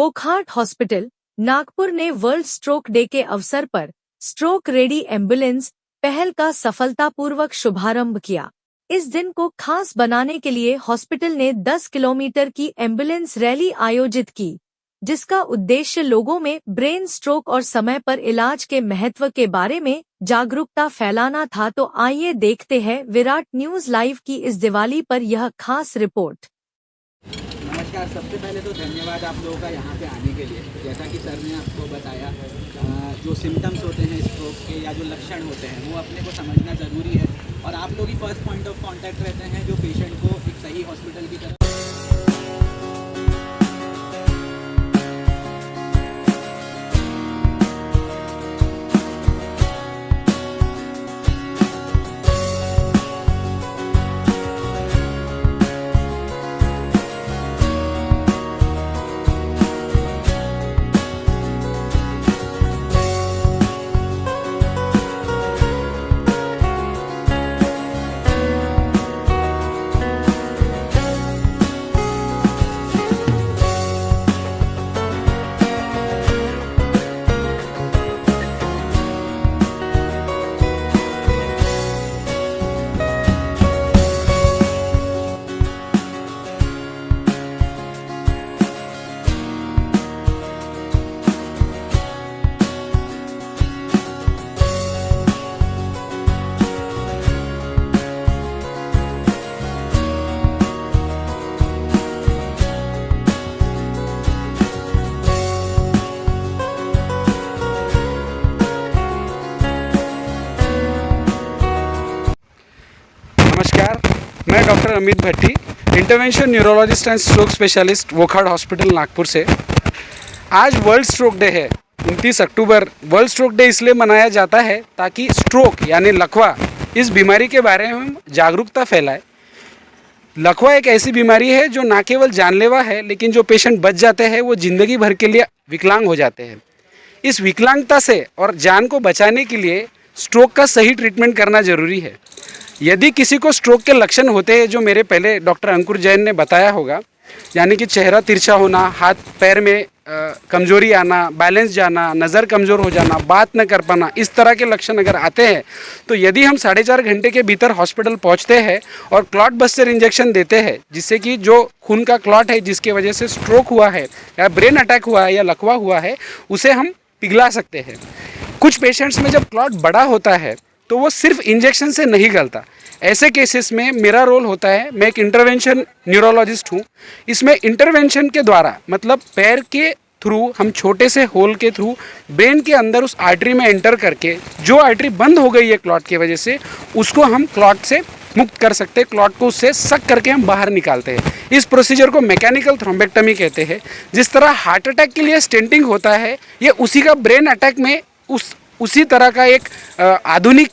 Wockhardt hospital Nagpur ने world stroke day के अवसर पर स्ट्रोक रेडी एम्बुलेंस पहल का सफलतापूर्वक शुभारंभ किया। इस दिन को खास बनाने के लिए हॉस्पिटल ने 10 किलोमीटर की एम्बुलेंस रैली आयोजित की, जिसका उद्देश्य लोगों में ब्रेन स्ट्रोक और समय पर इलाज के महत्व के बारे में जागरूकता फैलाना था। तो आइए देखते हैं विराट न्यूज लाइव की इस दिवाली पर यह खास रिपोर्ट। नमस्कार। सबसे पहले तो धन्यवाद आप लोगों का यहाँ पे आने के लिए। जैसा कि सर ने आपको बताया, जो सिम्टम्स होते हैं स्ट्रोक के या जो लक्षण होते हैं वो अपने को समझना ज़रूरी है, और आप लोग ही फर्स्ट पॉइंट ऑफ कांटेक्ट रहते हैं जो पेशेंट को एक सही हॉस्पिटल की तरफ नमस्कार, मैं doctor Amit Bhatti, intervention neurologist and stroke specialist Wockhardt hospital Nagpur से। आज वर्ल्ड स्ट्रोक डे है। 29 अक्टूबर वर्ल्ड स्ट्रोक डे इसलिए मनाया जाता है ताकि स्ट्रोक यानी लकवा, इस बीमारी के बारे में हम जागरूकता फैलाएं। लकवा एक ऐसी बीमारी है जो ना केवल जानलेवा है, लेकिन जो पेशेंट बच जाते हैं वो ज़िंदगी भर के लिए विकलांग हो जाते हैं। इस विकलांगता से और जान को बचाने के लिए स्ट्रोक का सही ट्रीटमेंट करना ज़रूरी है। यदि किसी को स्ट्रोक के लक्षण होते हैं जो मेरे पहले डॉक्टर अंकुर जैन ने बताया होगा, यानी कि चेहरा तिरछा होना, हाथ पैर में कमजोरी आना, बैलेंस जाना, नज़र कमज़ोर हो जाना, बात न कर पाना, इस तरह के लक्षण अगर आते हैं तो यदि हम 4.5 घंटे के भीतर हॉस्पिटल पहुंचते हैं और क्लॉट बस्टर इंजेक्शन देते हैं, जिससे कि जो खून का क्लॉट है जिसकी वजह से स्ट्रोक हुआ है या ब्रेन अटैक हुआ है या लकवा हुआ है, उसे हम पिघला सकते हैं। कुछ पेशेंट्स में जब क्लॉट बड़ा होता है तो वो सिर्फ इंजेक्शन से नहीं गलता। ऐसे केसेस में मेरा रोल होता है, मैं एक इंटरवेंशन न्यूरोलॉजिस्ट हूँ। इसमें इंटरवेंशन के द्वारा मतलब पैर के थ्रू हम छोटे से होल के थ्रू ब्रेन के अंदर उस आर्टरी में एंटर करके जो आर्टरी बंद हो गई है क्लॉट की वजह से, उसको हम क्लॉट से मुक्त कर सकते हैं। क्लॉट को उससे सक करके हम बाहर निकालते हैं। इस प्रोसीजर को मैकेनिकल थ्रोम्बेक्टमी कहते हैं। जिस तरह हार्ट अटैक के लिए स्टेंटिंग होता है, ये उसी का ब्रेन अटैक में उसी तरह का एक आधुनिक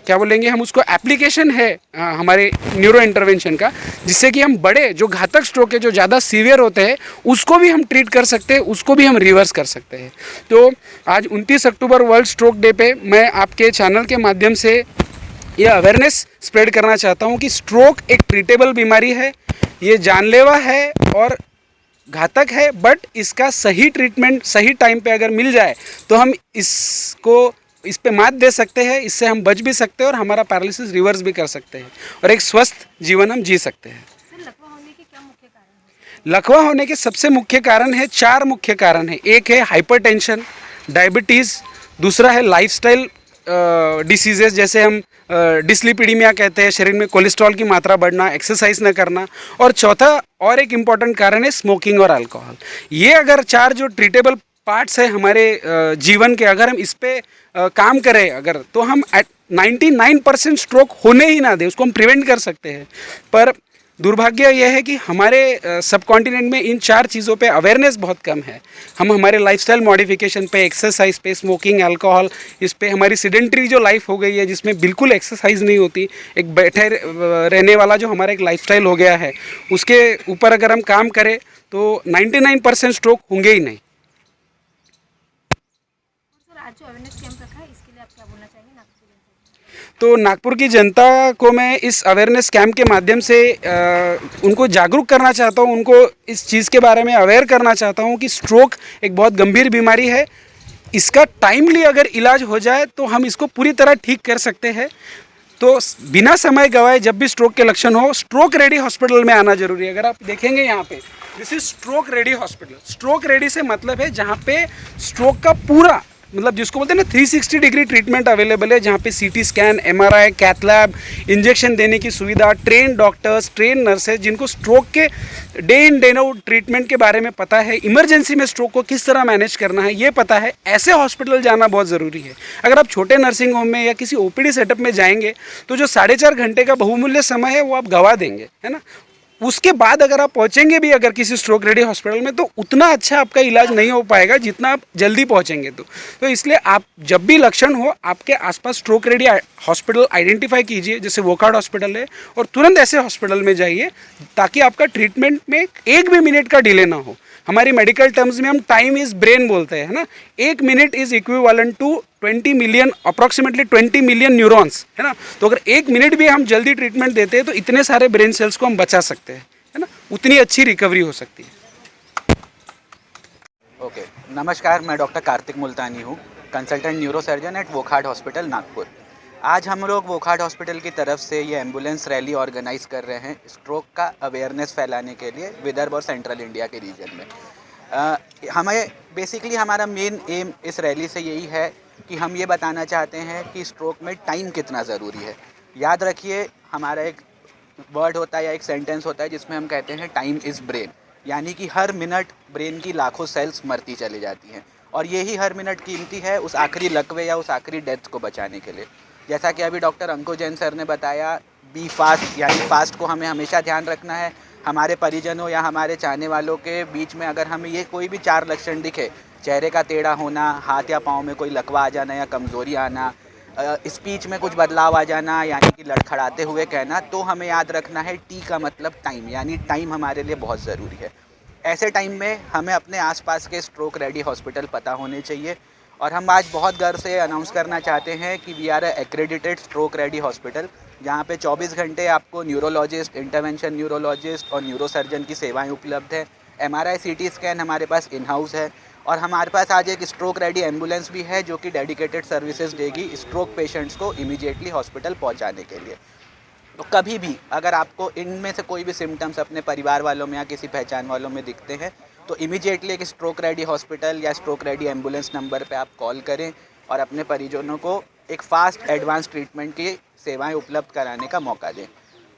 क्या बोलेंगे हम उसको, एप्लीकेशन है हमारे न्यूरो इंटरवेंशन का, जिससे कि हम बड़े जो घातक स्ट्रोक है जो ज़्यादा सीवियर होते हैं उसको भी हम ट्रीट कर सकते हैं, उसको भी हम रिवर्स कर सकते हैं। तो आज 29 अक्टूबर वर्ल्ड स्ट्रोक डे पे मैं आपके चैनल के माध्यम से यह अवेयरनेस स्प्रेड करना चाहता हूँ कि स्ट्रोक एक ट्रीटेबल बीमारी है, ये जानलेवा है और घातक है, बट इसका सही ट्रीटमेंट सही टाइम पे अगर मिल जाए तो हम इस पे मात दे सकते हैं, इससे हम बच भी सकते हैं और हमारा पैरालिसिस रिवर्स भी कर सकते हैं और एक स्वस्थ जीवन हम जी सकते हैं। लकवा होने के क्या मुख्य कारण है? लकवा होने के सबसे मुख्य कारण है, 4 मुख्य कारण है। एक है हाइपरटेंशन, डायबिटीज़, दूसरा है लाइफस्टाइल डिसीजेस जैसे हम डिस्लिपिडीमिया कहते हैं, शरीर में कोलेस्ट्रॉल की मात्रा बढ़ना, एक्सरसाइज न करना, और चौथा और एक इम्पॉर्टेंट कारण है स्मोकिंग और अल्कोहल। ये अगर 4 जो ट्रीटेबल पार्ट्स है हमारे जीवन के, अगर हम इस पे काम करें अगर, तो हम 99% स्ट्रोक होने ही ना दें, उसको हम प्रिवेंट कर सकते हैं। पर दुर्भाग्य यह है कि हमारे सब कॉन्टिनेंट में इन 4 चीज़ों पे अवेयरनेस बहुत कम है। हम हमारे लाइफस्टाइल मॉडिफिकेशन पे, एक्सरसाइज पे, स्मोकिंग, अल्कोहल, इस पे हमारी सीडेंटरी जो लाइफ हो गई है जिसमें बिल्कुल एक्सरसाइज नहीं होती, एक बैठे रहने वाला जो हमारा एक लाइफस्टाइल हो गया है, उसके ऊपर अगर हम काम करें तो 99% स्ट्रोक होंगे ही नहीं। सर, आज जो अवेयरनेस कैंप रखा है इसके लिए आप क्या बोलना चाहेंगे नागपुर? तो नागपुर की जनता को मैं इस अवेयरनेस कैंप के माध्यम से उनको जागरूक करना चाहता हूँ, उनको इस चीज़ के बारे में अवेयर करना चाहता हूँ कि स्ट्रोक एक बहुत गंभीर बीमारी है। इसका टाइमली अगर इलाज हो जाए तो हम इसको पूरी तरह ठीक कर सकते हैं। तो बिना समय गवाए जब भी स्ट्रोक के लक्षण हो, स्ट्रोक रेडी हॉस्पिटल में आना जरूरी है। अगर आप देखेंगे यहाँ पे, this is stroke ready hospital. Stroke ready से मतलब है जहाँ पे स्ट्रोक का पूरा, मतलब जिसको बोलते हैं ना 360 डिग्री ट्रीटमेंट अवेलेबल है, जहाँ पे CT scan, MRI, cath lab, injection देने की सुविधा, ट्रेन डॉक्टर्स, ट्रेन नर्सेज जिनको स्ट्रोक के day in day out treatment के बारे में पता है, इमरजेंसी में स्ट्रोक को किस तरह मैनेज करना है ये पता है, ऐसे हॉस्पिटल जाना बहुत ज़रूरी है। अगर आप छोटे नर्सिंग होम में या किसी ओपीडी सेटअप में जाएंगे तो जो 4.5 घंटे का बहुमूल्य समय है वो आप गंवा देंगे, है ना। उसके बाद अगर आप पहुंचेंगे भी अगर किसी स्ट्रोक रेडी हॉस्पिटल में तो उतना अच्छा आपका इलाज नहीं हो पाएगा जितना आप जल्दी पहुंचेंगे। तो इसलिए आप जब भी लक्षण हो आपके आसपास स्ट्रोक रेडी हॉस्पिटल आइडेंटिफाई कीजिए, जैसे वोकार्ड हॉस्पिटल है, और तुरंत ऐसे हॉस्पिटल में जाइए ताकि आपका ट्रीटमेंट में एक भी मिनट का डिले ना हो। हमारी मेडिकल टर्म्स में हम टाइम इज़ ब्रेन बोलते हैं, है ना। 1 minute is equivalent to 20 million, approximately 20 million neurons, है ना। तो अगर 1 मिनट भी हम जल्दी ट्रीटमेंट देते हैं तो इतने सारे ब्रेन सेल्स को हम बचा सकते हैं, है ना। उतनी अच्छी रिकवरी हो सकती है। ओके, नमस्कार, मैं डॉक्टर कार्तिक मुल्तानी हूँ, consultant neurosurgeon at Wockhardt hospital Nagpur. आज हम लोग वोकार्ड हॉस्पिटल की तरफ से ये एम्बुलेंस रैली ऑर्गेनाइज़ कर रहे हैं स्ट्रोक का अवेयरनेस फैलाने के लिए विदर्भ और सेंट्रल इंडिया के रीजन में। हमें बेसिकली हमारा मेन एम इस रैली से यही है कि हम ये बताना चाहते हैं कि स्ट्रोक में टाइम कितना ज़रूरी है। याद रखिए, हमारा एक वर्ड होता है या एक सेंटेंस होता है जिसमें हम कहते हैं टाइम इज़ ब्रेन, यानी कि हर मिनट ब्रेन की लाखों सेल्स मरती चली जाती हैं और यही हर मिनट कीमती है उस आखिरी लकवे या उस आखिरी डेथ को बचाने के लिए। जैसा कि अभी डॉक्टर अंकुर जैन सर ने बताया, बी फास्ट, यानी फास्ट को हमें हमेशा ध्यान रखना है। हमारे परिजनों या हमारे चाहने वालों के बीच में अगर हमें ये कोई भी 4 लक्षण दिखे, चेहरे का टेढ़ा होना, हाथ या पाँव में कोई लकवा आ जाना या कमज़ोरी आना, स्पीच में कुछ बदलाव आ जाना यानी कि लड़खड़ाते हुए कहना, तो हमें याद रखना है टी का मतलब टाइम, यानी टाइम हमारे लिए बहुत ज़रूरी है। ऐसे टाइम में हमें अपने आसपास के स्ट्रोक रेडी हॉस्पिटल पता होने चाहिए और हम आज बहुत गर्व से अनाउंस करना चाहते हैं कि we are accredited stroke ready hospital, जहाँ पे 24 घंटे आपको न्यूरोलॉजिस्ट, इंटरवेंशन न्यूरोलॉजिस्ट और न्यूरोसर्जन की सेवाएं उपलब्ध है। एमआरआई, सीटी स्कैन हमारे पास इन हाउस है और हमारे पास आज एक स्ट्रोक रेडी एम्बुलेंस भी है जो कि डेडिकेटेड सर्विसेज देगी स्ट्रोक पेशेंट्स को इमीडिएटली हॉस्पिटल पहुँचाने के लिए। तो कभी भी अगर आपको इनमें से कोई भी सिम्टम्स अपने परिवार वालों में या किसी पहचान वालों में दिखते हैं तो इमीडिएटली एक स्ट्रोक रेडी हॉस्पिटल या स्ट्रोक रेडी एम्बुलेंस नंबर पे आप कॉल करें और अपने परिजनों को एक फास्ट एडवांस ट्रीटमेंट की सेवाएं उपलब्ध कराने का मौका दें।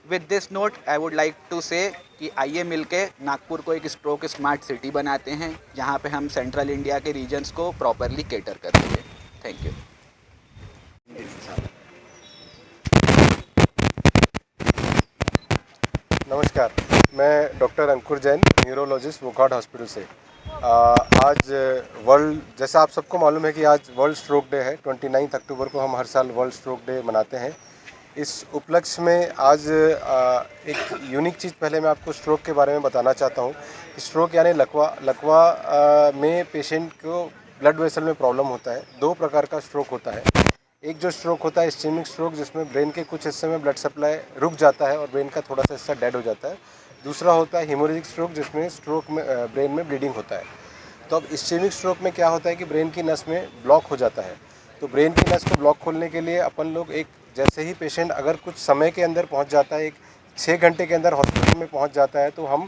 With this note I would like to say कि आइए मिलके नागपुर को एक स्ट्रोक स्मार्ट सिटी बनाते हैं जहाँ पे हम सेंट्रल इंडिया के रीजन्स को प्रॉपरली केटर करेंगे। Thank you. नमस्कार, मैं डॉक्टर अंकुर जैन, न्यूरोलॉजिस्ट वोकार्ड हॉस्पिटल से। आज वर्ल्ड, जैसा आप सबको मालूम है कि आज वर्ल्ड स्ट्रोक डे है। 29 अक्टूबर को हम हर साल वर्ल्ड स्ट्रोक डे मनाते हैं। इस उपलक्ष्य में आज एक यूनिक चीज़ पहले मैं आपको स्ट्रोक के बारे में बताना चाहता हूँ। स्ट्रोक यानी लकवा में पेशेंट को ब्लड वेसल में प्रॉब्लम होता है। 2 प्रकार का स्ट्रोक होता है। एक जो स्ट्रोक होता है इस्चेमिक स्ट्रोक, जिसमें ब्रेन के कुछ हिस्से में ब्लड सप्लाई रुक जाता है और ब्रेन का थोड़ा सा हिस्सा डेड हो जाता है। दूसरा होता है हेमोरेजिक स्ट्रोक, जिसमें स्ट्रोक में ब्रेन में ब्लीडिंग होता है। तो अब इस्चेमिक स्ट्रोक में क्या होता है कि ब्रेन की नस में ब्लॉक हो जाता है। तो ब्रेन की नस को ब्लॉक खोलने के लिए अपन लोग जैसे ही पेशेंट अगर कुछ समय के अंदर पहुंच जाता है, 6 घंटे के अंदर हॉस्पिटल में पहुंच जाता है, तो हम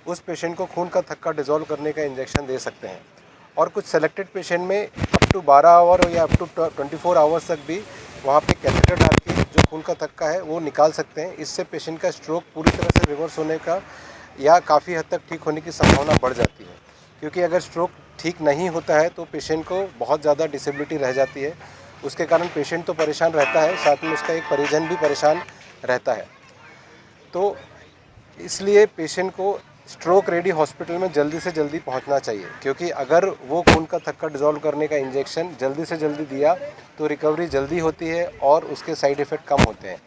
उस पेशेंट को खून का थक्का डिज़ोल्व करने का इंजेक्शन दे सकते हैं। और कुछ सेलेक्टेड पेशेंट में अप टू 12 आवर या अप टू 24 आवर्स तक भी वहाँ पे कैथेटर डाल के जो खून का थक्का है वो निकाल सकते हैं। इससे पेशेंट का स्ट्रोक पूरी तरह से रिवर्स होने का या काफ़ी हद तक ठीक होने की संभावना बढ़ जाती है। क्योंकि अगर स्ट्रोक ठीक नहीं होता है तो पेशेंट को बहुत ज़्यादा डिसेबिलिटी रह जाती है। उसके कारण पेशेंट तो परेशान रहता है, साथ में उसका एक परिजन भी परेशान रहता है। तो इसलिए पेशेंट को स्ट्रोक रेडी हॉस्पिटल में जल्दी से जल्दी पहुंचना चाहिए, क्योंकि अगर वो खून का थक्का डिज़ोल्व करने का इंजेक्शन जल्दी से जल्दी दिया तो रिकवरी जल्दी होती है और उसके साइड इफ़ेक्ट कम होते हैं।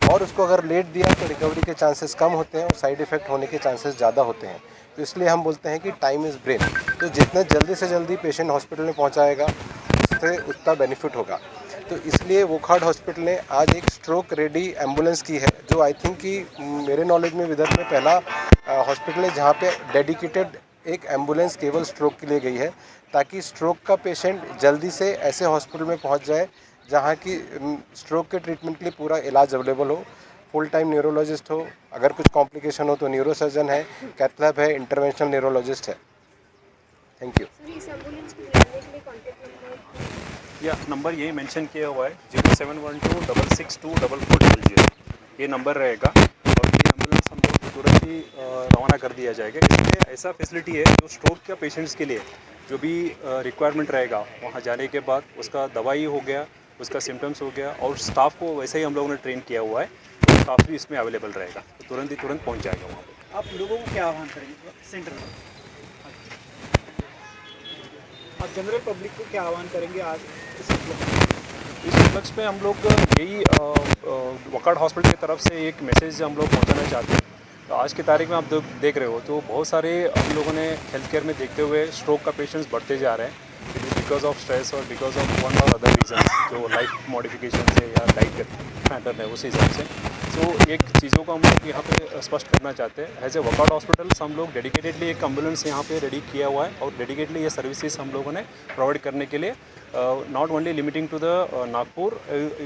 और उसको अगर लेट दिया तो रिकवरी के चांसेस कम होते हैं और साइड इफ़ेक्ट होने के चांसेस ज़्यादा होते हैं। तो इसलिए हम बोलते हैं कि टाइम इज़ ब्रेन। तो जितने जल्दी से जल्दी पेशेंट हॉस्पिटल में पहुँचाएगा उससे उतना बेनिफिट होगा। तो इसलिए वोकहार्ट हॉस्पिटल ने आज एक स्ट्रोक रेडी एम्बुलेंस की है, जो आई थिंक कि मेरे नॉलेज में विदर्भ में पहला हॉस्पिटल है जहाँ पे डेडिकेटेड एक एम्बुलेंस केवल स्ट्रोक के लिए गई है, ताकि स्ट्रोक का पेशेंट जल्दी से ऐसे हॉस्पिटल में पहुँच जाए जहाँ की स्ट्रोक के ट्रीटमेंट के लिए पूरा इलाज अवेलेबल हो, फुल टाइम न्यूरोलॉजिस्ट हो, अगर कुछ कॉम्प्लिकेशन हो तो न्यूरोसर्जन है, कैथ लैब है, इंटरवेंशनल न्यूरोलॉजिस्ट है। Thank you. या नंबर यही मेंशन किया हुआ है 0712662440, ये नंबर रहेगा और ये एम्बुलेंस हम लोग तुरंत ही रवाना कर दिया जाएगा। इसमें ऐसा फैसिलिटी है जो स्ट्रोक के पेशेंट्स के लिए जो भी रिक्वायरमेंट रहेगा वहाँ जाने के बाद उसका दवाई हो गया, उसका सिम्टम्स हो गया, और स्टाफ को वैसे ही हम लोगों ने ट्रेन किया हुआ है, तो स्टाफ भी इसमें अवेलेबल रहेगा, तो तुरंत पहुँच जाएगा वहाँ पर। आप लोगों को क्या आह्वान करेंगे सेंटर में? आप जनरल पब्लिक को क्या आह्वान करेंगे आज इस उपलक्ष्य में? हम लोग यही वोकहार्ट हॉस्पिटल की तरफ से एक मैसेज हम लोग पहुंचाना चाहते हैं। तो आज की तारीख में आप देख रहे हो तो बहुत सारे हम लोगों ने हेल्थ केयर में देखते हुए स्ट्रोक का पेशेंट्स बढ़ते जा रहे हैं, बिकॉज ऑफ स्ट्रेस और बिकॉज ऑफ वन और अदर रीजन, जो लाइफ मॉडिफिकेशन से या डाइट पैटर्न है उस हिसाब से। तो एक चीज़ों को हम लोग यहाँ पे स्पष्ट करना चाहते हैं, एज ए वोकहार्ट हॉस्पिटल्स हम लोग डेडिकेटेडली एक एम्बुलेंस यहाँ पे रेडी किया हुआ है, और डेडिकेटली ये सर्विसेज हम लोगों ने प्रोवाइड करने के लिए not only limiting to the Nagpur,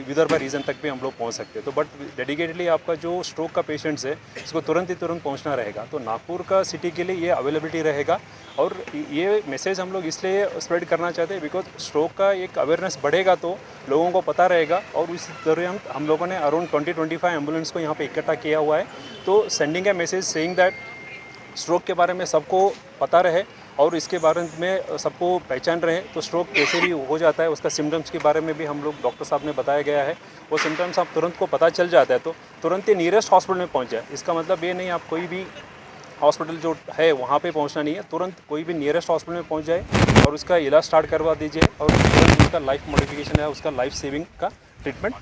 Vidarbha region तक भी हम लोग पहुँच सकते हैं। तो बट डेडिकेटली आपका जो स्ट्रोक का पेशेंट्स है इसको तुरंत पहुँचना रहेगा, तो नागपुर का सिटी के लिए ये अवेलेबिलिटी रहेगा। और ये मैसेज हम लोग इसलिए स्प्रेड करना चाहते हैं बिकॉज स्ट्रोक का एक अवेयरनेस बढ़ेगा तो लोगों को पता रहेगा, और इस दौरान हम लोगों ने अराउंड 20-25 एम्बुलेंस को यहाँ पे इकट्ठा किया हुआ है। तो sending A message saying that stroke के बारे में सबको पता रहे और इसके बारे में सबको पहचान रहे, तो स्ट्रोक कैसे भी हो जाता है उसका सिम्टम्स के बारे में भी हम लोग डॉक्टर साहब ने बताया गया है। वो सिम्टम्स आप तुरंत को पता चल जाता है तो तुरंत ही नियरेस्ट हॉस्पिटल में पहुँच जाए। इसका मतलब ये नहीं आप कोई भी हॉस्पिटल जो है वहाँ पे पहुँचना नहीं है, तुरंत कोई भी नियरेस्ट हॉस्पिटल में पहुँच जाए और उसका इलाज स्टार्ट करवा दीजिए, और तुरंत उसका लाइफ मॉडिफिकेशन है, उसका लाइफ सेविंग का ट्रीटमेंट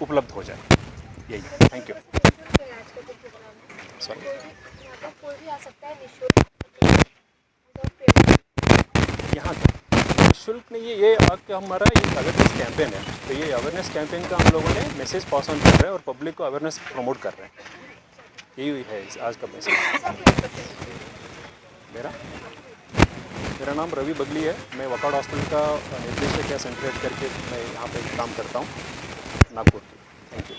उपलब्ध हो जाए। यही है। Thank you. सॉरी, यहाँ निःशुल्क नहीं, ये हमारा एक अवेयरनेस कैंपेन है, तो ये अवेयरनेस कैंपेन का हम लोगों ने मैसेज पास ऑन कर रहे हैं और पब्लिक को अवेयरनेस प्रमोट कर रहे हैं। यही है आज का मैसेज। मेरा नाम रवि बगली है, मैं वोकहार्ट हॉस्पिटल का निर्देशक या सेंट्रेट करके मैं यहाँ पे काम करता हूँ नागपुर। Thank you.